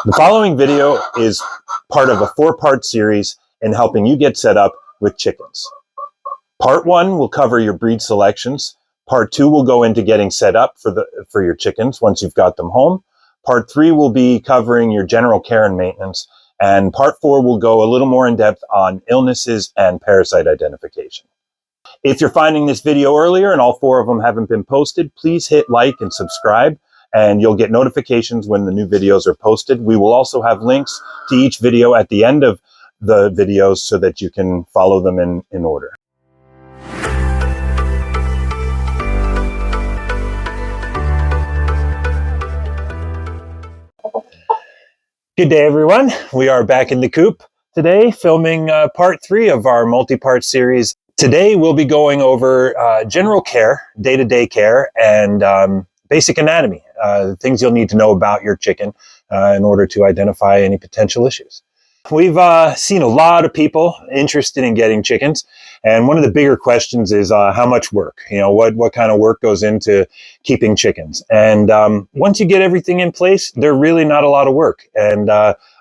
The following video is part of a 4-part series in helping you get set up with chickens. Part 1 will cover your breed selections. Part 2 will go into getting set up for your chickens once you've got them home. Part 3 will be covering your general care and maintenance. And Part 4 will go a little more in depth on illnesses and parasite identification. If you're finding this video earlier and all 4 of them haven't been posted, please hit like and subscribe, and you'll get notifications when the new videos are posted. We will also have links to each video at the end of the videos so that you can follow them in order. Good day, everyone. We are back in the coop today, filming part 3 of our multi-part series. Today, we'll be going over general care, day-to-day care, and basic anatomy, things you'll need to know about your chicken in order to identify any potential issues. We've seen a lot of people interested in getting chickens, and one of the bigger questions is how much work, what kind of work goes into keeping chickens. And once you get everything in place, they're really not a lot of work. And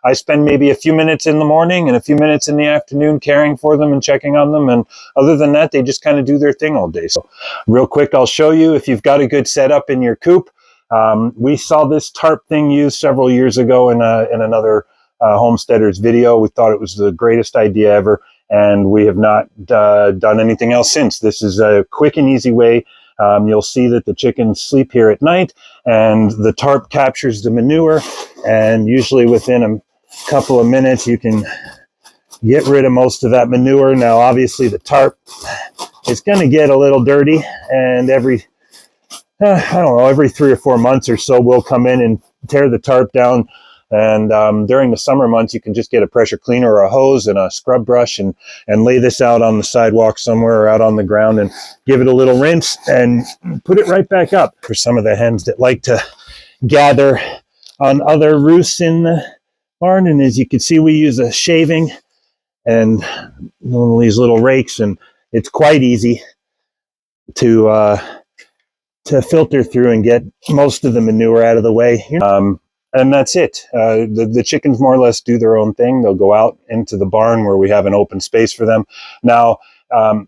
I spend maybe a few minutes in the morning and a few minutes in the afternoon caring for them and checking on them. And other than that, they just kind of do their thing all day. So real quick, I'll show you if you've got a good setup in your coop. We saw this tarp thing used several years ago in another homesteader's video. We thought it was the greatest idea ever, and we have not done anything else since. This is a quick and easy way. You'll see that the chickens sleep here at night, and the tarp captures the manure, and usually within a couple of minutes you can get rid of most of that manure. Now obviously the tarp is going to get a little dirty, and every 3 or 4 months or so we'll come in and tear the tarp down. And during the summer months, you can just get a pressure cleaner or a hose and a scrub brush and lay this out on the sidewalk somewhere or out on the ground and give it a little rinse and put it right back up. For some of the hens that like to gather on other roosts in the barn, and as you can see, we use a shaving and one of these little rakes, and it's quite easy to filter through and get most of the manure out of the way. And that's it. The chickens more or less do their own thing. They'll go out into the barn where we have an open space for them. Now,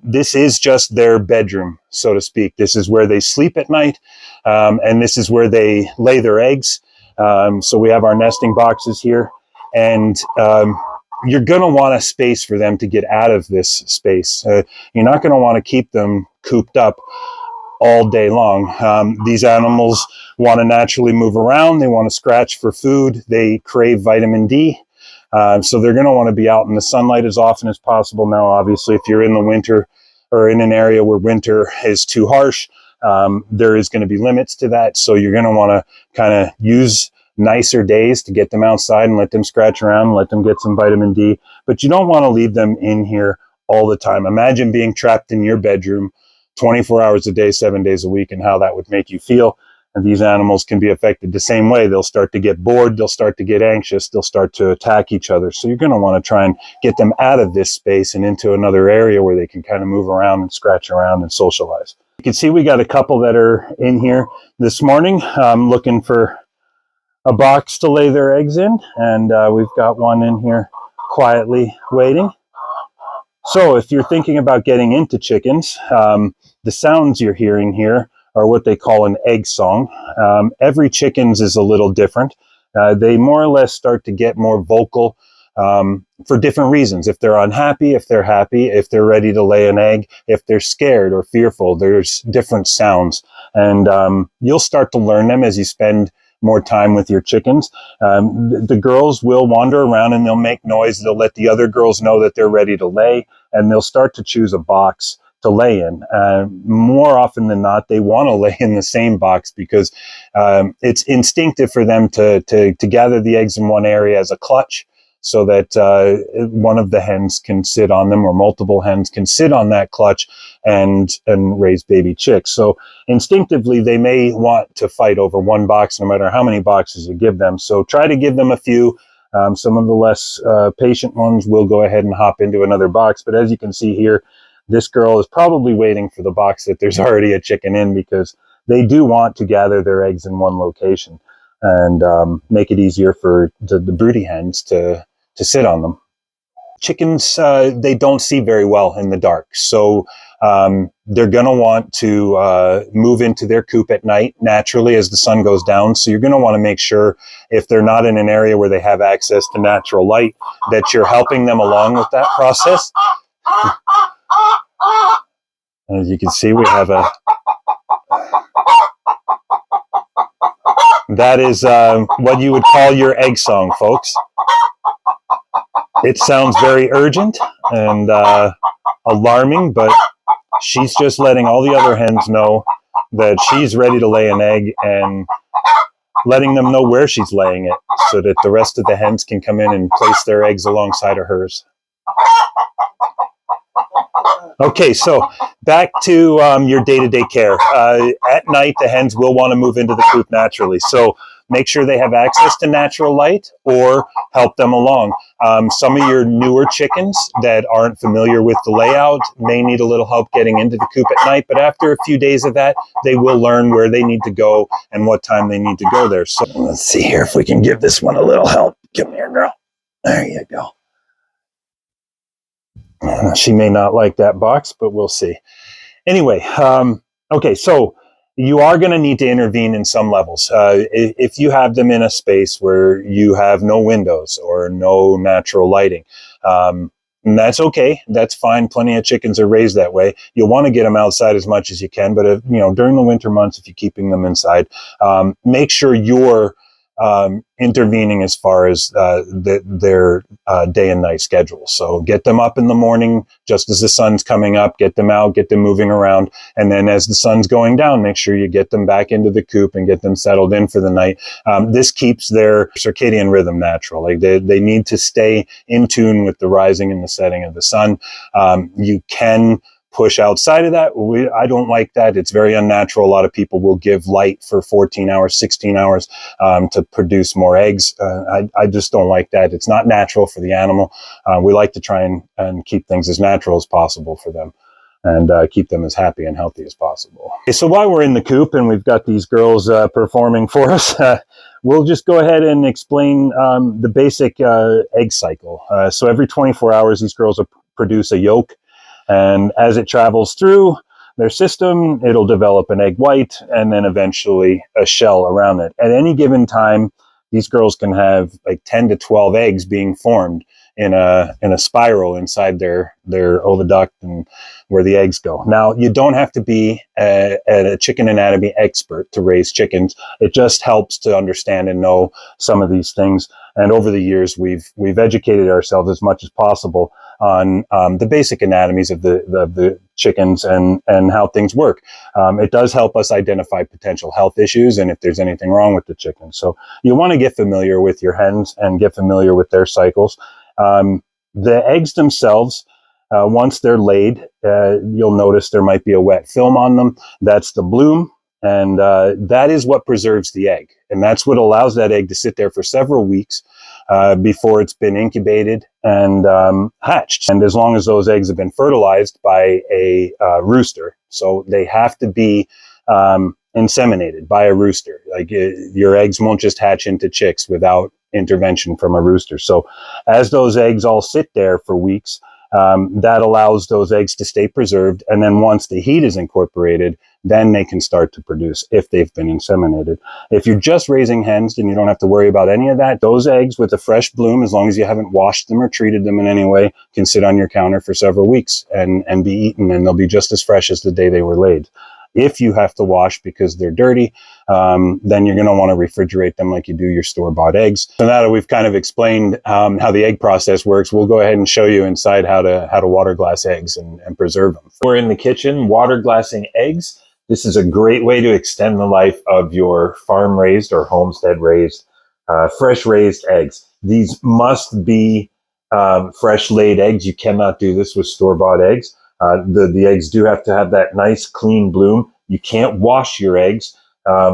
this is just their bedroom, so to speak. This is where they sleep at night, and this is where they lay their eggs. So we have our nesting boxes here, and you're going to want a space for them to get out of this space. You're not going to want to keep them cooped up all day long. These animals want to naturally move around. They want to scratch for food. They crave vitamin D. So they're going to want to be out in the sunlight as often as possible. Now, obviously, if you're in the winter or in an area where winter is too harsh, there is going to be limits to that. So you're going to want to kind of use nicer days to get them outside and let them scratch around, let them get some vitamin D. But you don't want to leave them in here all the time. Imagine being trapped in your bedroom 24 hours a day, 7 days a week, and how that would make you feel. And these animals can be affected the same way. They'll start to get bored. They'll start to get anxious. They'll start to attack each other. So you're going to want to try and get them out of this space and into another area where they can kind of move around and scratch around and socialize. You can see we got a couple that are in here this morning looking for a box to lay their eggs in. And we've got one in here quietly waiting. So if you're thinking about getting into chickens, the sounds you're hearing here are what they call an egg song. Every chicken's is a little different. They more or less start to get more vocal for different reasons. If they're unhappy, if they're happy, if they're ready to lay an egg, if they're scared or fearful, there's different sounds. And you'll start to learn them as you spend more time with your chickens. The girls will wander around and they'll make noise. They'll let the other girls know that they're ready to lay, and they'll start to choose a box to lay in. More often than not, they want to lay in the same box because it's instinctive for them to gather the eggs in one area as a clutch, so that one of the hens can sit on them, or multiple hens can sit on that clutch and raise baby chicks. So instinctively, they may want to fight over one box no matter how many boxes you give them. So try to give them a few. Some of the less patient ones will go ahead and hop into another box. But as you can see here, this girl is probably waiting for the box that there's already a chicken in, because they do want to gather their eggs in one location. and make it easier for the broody hens to sit on them. Chickens, they don't see very well in the dark, so they're going to want to move into their coop at night naturally as the sun goes down. So you're going to want to make sure, if they're not in an area where they have access to natural light, that you're helping them along with that process. As you can see, we have that is what you would call your egg song, folks. It sounds very urgent and alarming, but she's just letting all the other hens know that she's ready to lay an egg, and letting them know where she's laying it so that the rest of the hens can come in and place their eggs alongside of hers. Okay, so back to your day-to-day care. At night, the hens will want to move into the coop naturally. So make sure they have access to natural light or help them along. Some of your newer chickens that aren't familiar with the layout may need a little help getting into the coop at night, but after a few days of that, they will learn where they need to go and what time they need to go there. So let's see here if we can give this one a little help. Come here, girl. There you go. She may not like that box, but we'll see. Anyway, okay, so you are going to need to intervene in some levels. If you have them in a space where you have no windows or no natural lighting, and that's okay. That's fine. Plenty of chickens are raised that way. You'll want to get them outside as much as you can, but during the winter months, if you're keeping them inside, make sure you're intervening as far as their day and night schedule. So get them up in the morning just as the sun's coming up, get them out, get them moving around, and then as the sun's going down, make sure you get them back into the coop and get them settled in for the night. This keeps their circadian rhythm natural. Like they need to stay in tune with the rising and the setting of the sun. You can push outside of that. I don't like that. It's very unnatural. A lot of people will give light for 14 hours, 16 hours to produce more eggs. I just don't like that. It's not natural for the animal. We like to try and keep things as natural as possible for them, and keep them as happy and healthy as possible. Okay, so while we're in the coop and we've got these girls performing for us, we'll just go ahead and explain the basic egg cycle. So every 24 hours, these girls will produce a yolk. And as it travels through their system, it'll develop an egg white and then eventually a shell around it. At any given time, these girls can have like 10 to 12 eggs being formed in a spiral inside their oviduct and where the eggs go. Now, you don't have to be a chicken anatomy expert to raise chickens. It just helps to understand and know some of these things. And over the years, we've educated ourselves as much as possible on the basic anatomies of the chickens and how things work. It does help us identify potential health issues and if there's anything wrong with the chicken. So you want to get familiar with your hens and get familiar with their cycles. The eggs themselves, once they're laid, you'll notice there might be a wet film on them. That's the bloom. And that is what preserves the egg. And that's what allows that egg to sit there for several weeks before it's been incubated and hatched. And as long as those eggs have been fertilized by a rooster, so they have to be inseminated by a rooster. Like your eggs won't just hatch into chicks without intervention from a rooster. So as those eggs all sit there for weeks, that allows those eggs to stay preserved. And then once the heat is incorporated, then they can start to produce if they've been inseminated. If you're just raising hens, then you don't have to worry about any of that. Those eggs with a fresh bloom, as long as you haven't washed them or treated them in any way, can sit on your counter for several weeks and be eaten, and they'll be just as fresh as the day they were laid. If you have to wash because they're dirty, then you're going to want to refrigerate them like you do your store-bought eggs. So now that we've kind of explained how the egg process works, we'll go ahead and show you inside how to water glass eggs and preserve them. We're in the kitchen water glassing eggs. This is a great way to extend the life of your farm-raised or homestead-raised, fresh-raised eggs. These must be fresh-laid eggs. You cannot do this with store-bought eggs. The eggs do have to have that nice clean bloom. You can't wash your eggs.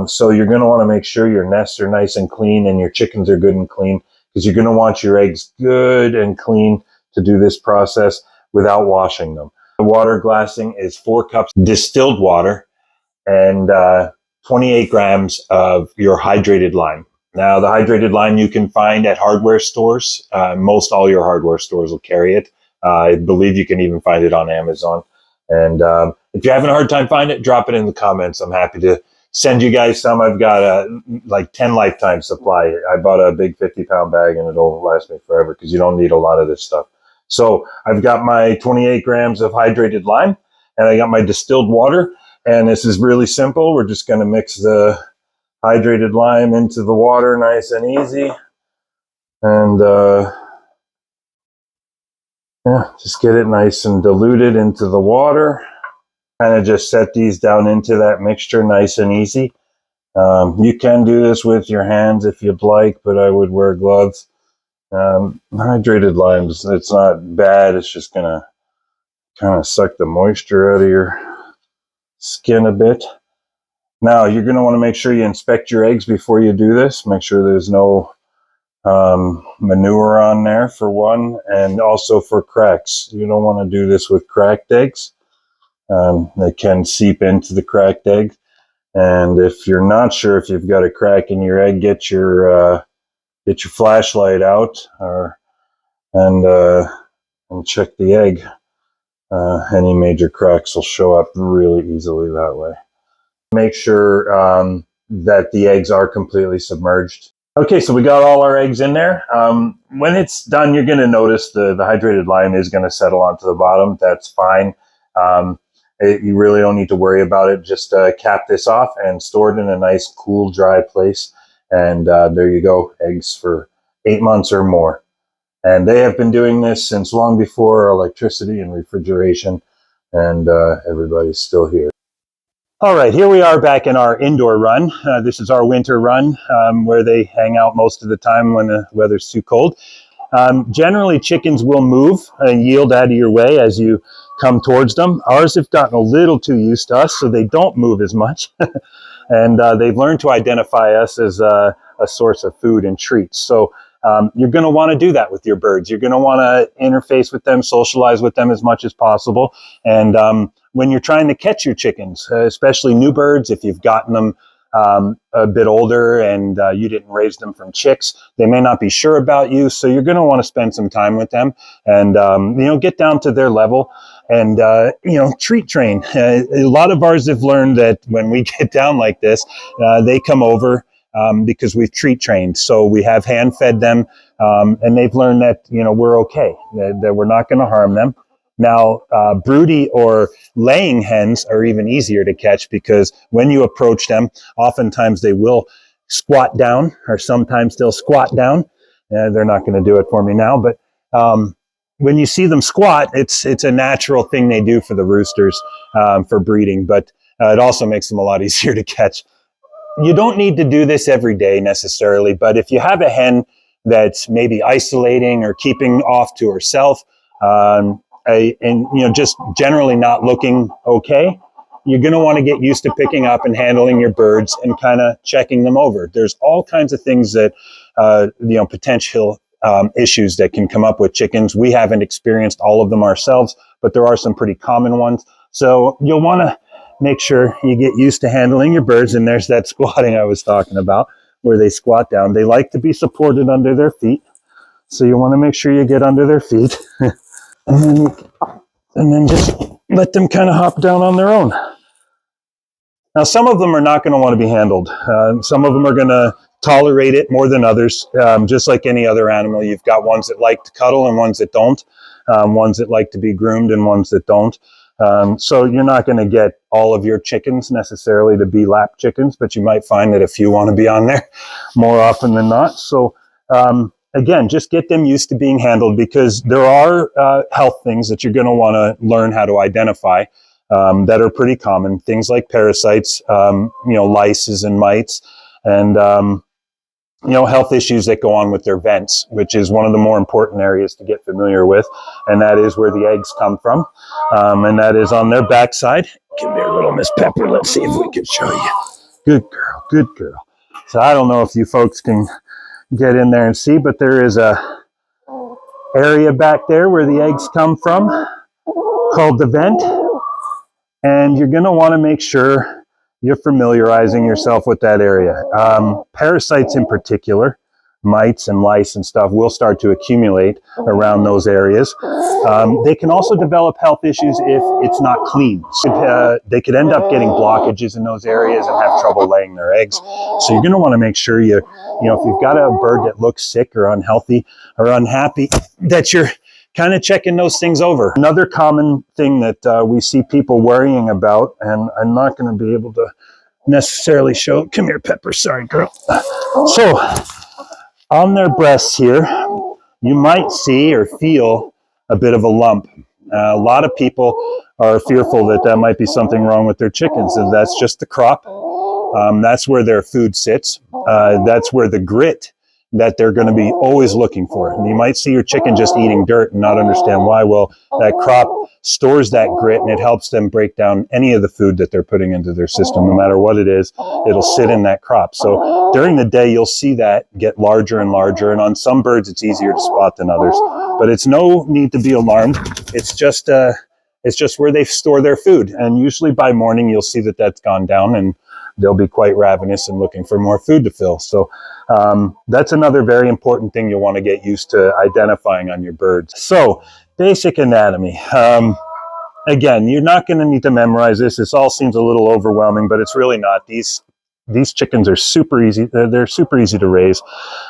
So you're going to want to make sure your nests are nice and clean and your chickens are good and clean, because you're going to want your eggs good and clean to do this process without washing them. The water glassing is 4 cups distilled water and 28 grams of your hydrated lime. Now, the hydrated lime you can find at hardware stores. Most all your hardware stores will carry it. I believe you can even find it on Amazon. And if you're having a hard time finding it, drop it in the comments. I'm happy to send you guys some. I've got like 10 lifetime supply. I bought a big 50-pound bag and it'll last me forever because you don't need a lot of this stuff. So I've got my 28 grams of hydrated lime and I got my distilled water. And this is really simple. We're just going to mix the hydrated lime into the water nice and easy. And yeah, just get it nice and diluted into the water. Kind of just set these down into that mixture nice and easy. You can do this with your hands if you'd like, but I would wear gloves. Hydrated limes, it's not bad. It's just going to kind of suck the moisture out of your skin a bit. Now, you're going to want to make sure you inspect your eggs before you do this. Make sure there's no manure on there, for one, and also for cracks. You don't want to do this with cracked eggs. They can seep into the cracked egg. And if you're not sure if you've got a crack in your egg, get your flashlight out and check the egg. Any major cracks will show up really easily that way. Make sure that the eggs are completely submerged. Okay, so we got all our eggs in there. When it's done, you're going to notice the hydrated lime is going to settle onto the bottom. That's fine. You really don't need to worry about it. Just cap this off and store it in a nice, cool, dry place. And there you go, eggs for 8 months or more. And they have been doing this since long before electricity and refrigeration, and everybody's still here. All right, here we are back in our indoor run. This is our winter run where they hang out most of the time when the weather's too cold. Generally, chickens will move and yield out of your way as you come towards them. Ours have gotten a little too used to us, so they don't move as much. And they've learned to identify us as a source of food and treats. So you're going to want to do that with your birds. You're going to want to interface with them, socialize with them as much as possible. And when you're trying to catch your chickens, especially new birds, if you've gotten them a bit older and you didn't raise them from chicks, they may not be sure about you. So you're going to want to spend some time with them and, get down to their level and, treat train. A lot of ours have learned that when we get down like this, they come over because we've treat trained. So we have hand fed them and they've learned that, we're okay, that we're not going to harm them. Now, broody or laying hens are even easier to catch because when you approach them, oftentimes they will squat down, or sometimes they'll squat down. They're not going to do it for me now, but when you see them squat, it's a natural thing they do for the roosters for breeding, but it also makes them a lot easier to catch. You don't need to do this every day necessarily, but if you have a hen that's maybe isolating or keeping off to herself, just generally not looking okay, you're going to want to get used to picking up and handling your birds and kind of checking them over. There's all kinds of things that, potential issues that can come up with chickens. We haven't experienced all of them ourselves, but there are some pretty common ones. So you'll want to make sure you get used to handling your birds. And there's that squatting I was talking about, where they squat down. They like to be supported under their feet. So you want to make sure you get under their feet. And then just let them kind of hop down on their own. Now, some of them are not going to want to be handled. Some of them are going to tolerate it more than others. Just like any other animal, you've got ones that like to cuddle and ones that don't. Ones that like to be groomed and ones that don't. So you're not going to get all of your chickens necessarily to be lap chickens, but you might find that a few want to be on there more often than not. So again, just get them used to being handled, because there are health things that you're going to want to learn how to identify that are pretty common. Things like parasites, lices and mites, and health issues that go on with their vents, which is one of the more important areas to get familiar with. And that is where the eggs come from. And that is on their backside. Come here, little Miss Pepper. Let's see if we can show you. Good girl, good girl. So I don't know if you folks can get in there and see, but there is a area back there where the eggs come from called the vent. And you're going to want to make sure you're familiarizing yourself with that area. Parasites in particular, mites and lice and stuff, will start to accumulate around those areas. They can also develop health issues if it's not clean. They could end up getting blockages in those areas and have trouble laying their eggs. So you're going to want to make sure if you've got a bird that looks sick or unhealthy or unhappy, that you're kind of checking those things over. Another common thing that we see people worrying about, and I'm not going to be able to necessarily show, come here, Pepper, sorry, girl. So, on their breasts here, you might see or feel a bit of a lump. A lot of people are fearful that might be something wrong with their chickens, and that's just the crop. That's where their food sits. That's where the grit that they're going to be always looking for. And you might see your chicken just eating dirt and not understand why. Well, that crop stores that grit, and it helps them break down any of the food that they're putting into their system. No matter what it is, it'll sit in that crop. So during the day, you'll see that get larger and larger. And on some birds, it's easier to spot than others. But it's no need to be alarmed. It's just where they store their food. And usually by morning, you'll see that that's gone down, and they'll be quite ravenous and looking for more food to fill. So that's another very important thing you'll want to get used to identifying on your birds. So basic anatomy. Again, you're not going to need to memorize this. This all seems a little overwhelming, but it's really not. These chickens are super easy. They're super easy to raise.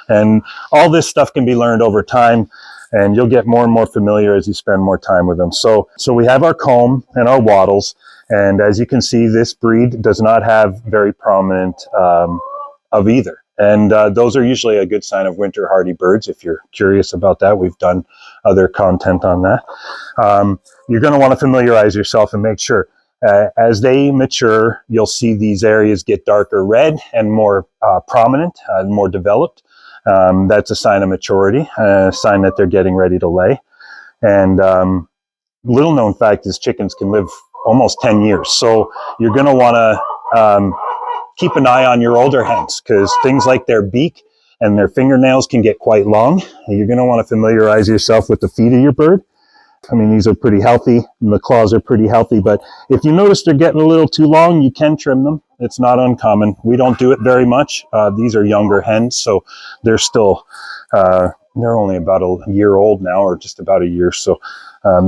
And all this stuff can be learned over time, and you'll get more and more familiar as you spend more time with them. So we have our comb and our wattles. And as you can see, this breed does not have very prominent of either. And those are usually a good sign of winter hardy birds. If you're curious about that, we've done other content on that. You're going to want to familiarize yourself and make sure. As they mature, you'll see these areas get darker red and more prominent, more developed. That's a sign of maturity, a sign that they're getting ready to lay. And little known fact is chickens can live almost 10 years. So you're going to want to keep an eye on your older hens, because things like their beak and their fingernails can get quite long. You're going to want to familiarize yourself with the feet of your bird. I mean, these are pretty healthy, and the claws are pretty healthy, but if you notice they're getting a little too long, you can trim them. It's not uncommon. We don't do it very much. These are younger hens, so they're still, they're only about a year old now, or just about a year, so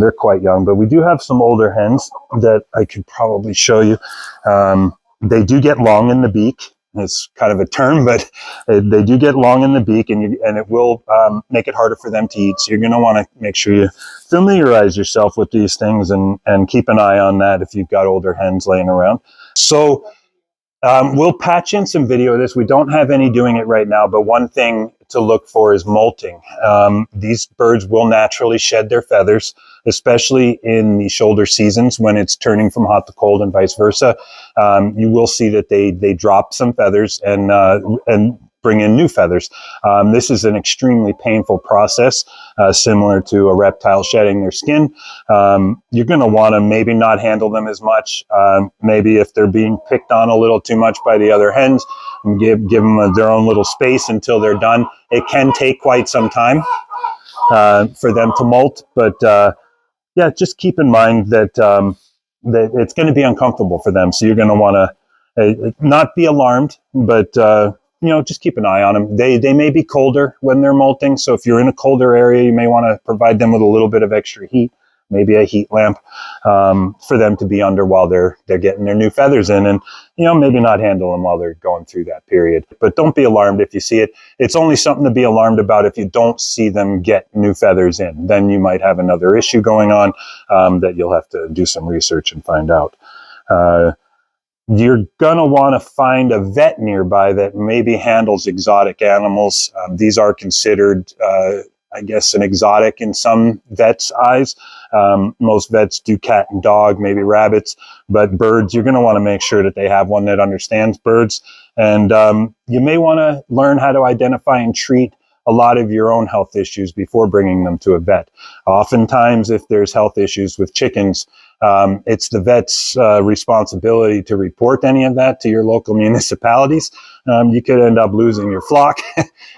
they're quite young. But we do have some older hens that I could probably show you. They do get long in the beak. It's kind of a term, but they do get long in the beak, and it will make it harder for them to eat. So you're going to want to make sure you familiarize yourself with these things and keep an eye on that if you've got older hens laying around. So we'll patch in some video of this. We don't have any doing it right now, but one thing to look for is molting. These birds will naturally shed their feathers, especially in the shoulder seasons when it's turning from hot to cold and vice versa. You will see that they drop some feathers and bring in new feathers. This is an extremely painful process, similar to a reptile shedding their skin. You're going to want to maybe not handle them as much. Maybe if they're being picked on a little too much by the other hens, and give them their own little space until they're done. It can take quite some time for them to molt, but yeah, just keep in mind that that it's going to be uncomfortable for them. So you're going to want to not be alarmed, but just keep an eye on them. They may be colder when they're molting. So if you're in a colder area, you may want to provide them with a little bit of extra heat, maybe a heat lamp, for them to be under while they're getting their new feathers in, and maybe not handle them while they're going through that period. But don't be alarmed if you see it. It's only something to be alarmed about if you don't see them get new feathers in. Then you might have another issue going on that you'll have to do some research and find out. You're going to want to find a vet nearby that maybe handles exotic animals. These are considered, I guess, an exotic in some vets' eyes. Most vets do cat and dog, maybe rabbits, but birds, you're going to want to make sure that they have one that understands birds. And you may want to learn how to identify and treat a lot of your own health issues before bringing them to a vet. Oftentimes, if there's health issues with chickens, it's the vet's responsibility to report any of that to your local municipalities. You could end up losing your flock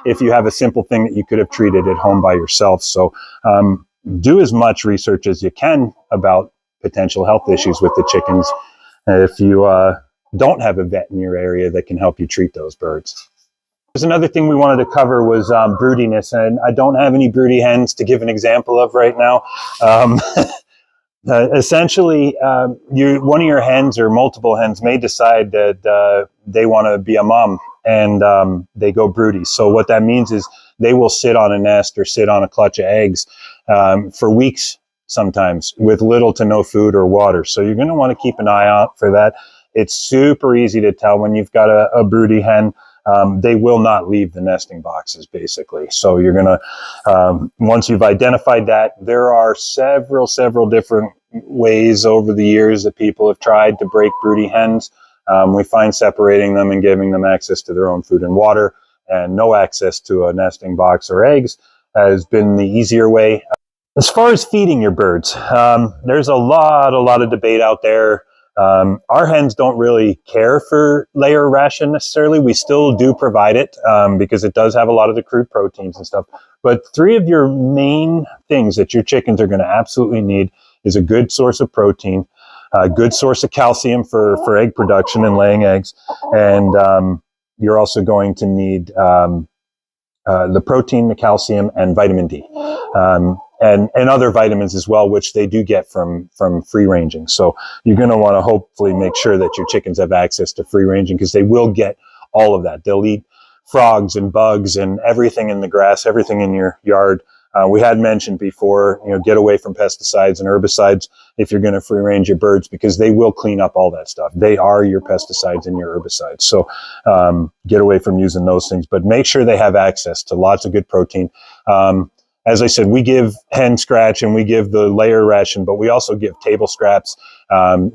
if you have a simple thing that you could have treated at home by yourself. So do as much research as you can about potential health issues with the chickens. If you don't have a vet in your area that can help you treat those birds. There's another thing we wanted to cover was broodiness, and I don't have any broody hens to give an example of right now. Essentially, one of your hens or multiple hens may decide that they want to be a mom, and they go broody. So what that means is they will sit on a nest or sit on a clutch of eggs for weeks, sometimes with little to no food or water. So you're going to want to keep an eye out for that. It's super easy to tell when you've got a broody hen. They will not leave the nesting boxes, basically. So you're going to, once you've identified that, there are several different ways over the years that people have tried to break broody hens. We find separating them and giving them access to their own food and water and no access to a nesting box or eggs has been the easier way. As far as feeding your birds, there's a lot of debate out there. Our hens don't really care for layer ration necessarily. We still do provide it because it does have a lot of the crude proteins and stuff. But 3 of your main things that your chickens are going to absolutely need is a good source of protein, a good source of calcium for egg production and laying eggs, and you're also going to need the protein, the calcium, and vitamin D. And other vitamins as well, which they do get from free ranging. So you're going to want to hopefully make sure that your chickens have access to free ranging because they will get all of that. They'll eat frogs and bugs and everything in the grass, everything in your yard. We had mentioned before, get away from pesticides and herbicides if you're going to free range your birds because they will clean up all that stuff. They are your pesticides and your herbicides. So get away from using those things, but make sure they have access to lots of good protein. As I said, we give hen scratch and we give the layer ration, but we also give table scraps.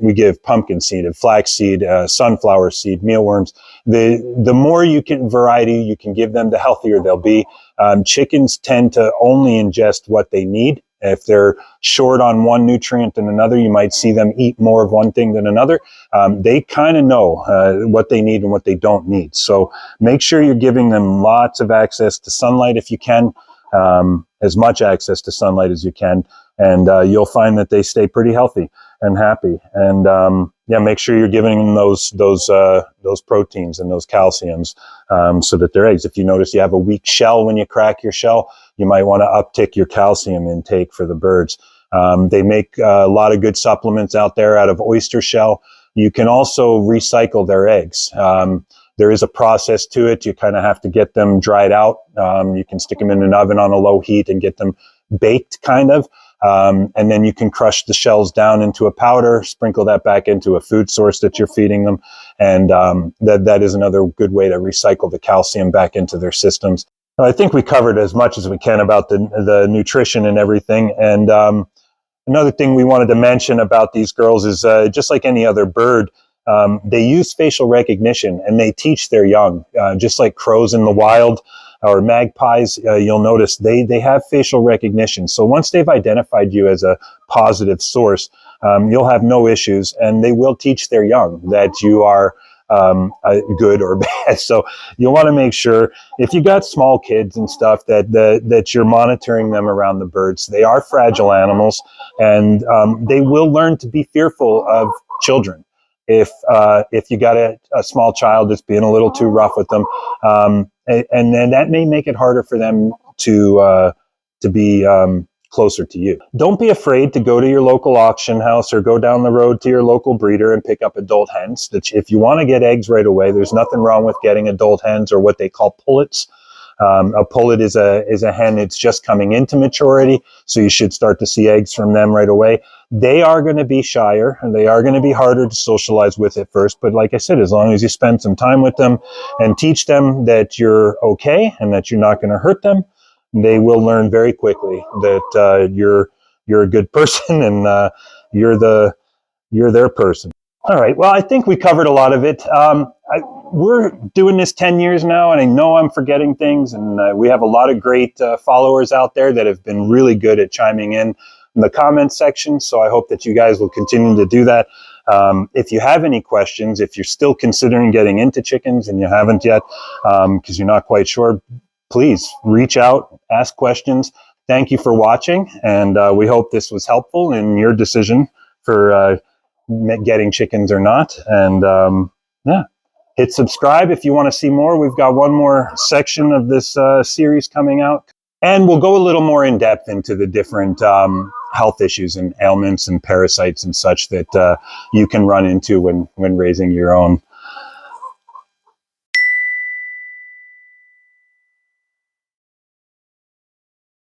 We give pumpkin seed and flax seed, sunflower seed, mealworms. The more variety you can give them, the healthier they'll be. Chickens tend to only ingest what they need. If they're short on one nutrient than another, you might see them eat more of one thing than another. They kind of know what they need and what they don't need. So make sure you're giving them lots of access to sunlight if you can. As much access to sunlight as you can, and you'll find that they stay pretty healthy and happy. And make sure you're giving them those proteins and those calciums so that their eggs. If you notice you have a weak shell when you crack your shell, you might want to uptick your calcium intake for the birds. They make a lot of good supplements out there out of oyster shell. You can also recycle their eggs. There is a process to it. You kind of have to get them dried out. You can stick them in an oven on a low heat and get them baked kind of. And then you can crush the shells down into a powder, sprinkle that back into a food source that you're feeding them. And that is another good way to recycle the calcium back into their systems. I think we covered as much as we can about the nutrition and everything. And another thing we wanted to mention about these girls is just like any other bird, they use facial recognition and they teach their young, just like crows in the wild or magpies. You'll notice they have facial recognition. So once they've identified you as a positive source, you'll have no issues, and they will teach their young that you are good or bad. So you'll want to make sure if you got small kids and stuff that you're monitoring them around the birds. They are fragile animals, and they will learn to be fearful of children. If you got a small child that's being a little too rough with them, and then that may make it harder for them to be closer to you. Don't be afraid to go to your local auction house or go down the road to your local breeder and pick up adult hens. If you want to get eggs right away, there's nothing wrong with getting adult hens or what they call pullets. A pullet is a hen that's just coming into maturity, so you should start to see eggs from them right away. They are going to be shyer, and they are going to be harder to socialize with at first, but like I said, as long as you spend some time with them and teach them that you're okay and that you're not going to hurt them, they will learn very quickly that you're a good person and you're their person. All right, well, I think we covered a lot of it. We're doing this 10 years now, and I know I'm forgetting things, and we have a lot of great followers out there that have been really good at chiming in the comments section, so I hope that you guys will continue to do that. If you have any questions, if you're still considering getting into chickens and you haven't yet, because you're not quite sure, please reach out, ask questions. Thank you for watching, and we hope this was helpful in your decision for getting chickens or not. And Yeah. Hit subscribe if you want to see more. We've got one more section of this series coming out. And we'll go a little more in depth into the different health issues and ailments and parasites and such that you can run into when raising your own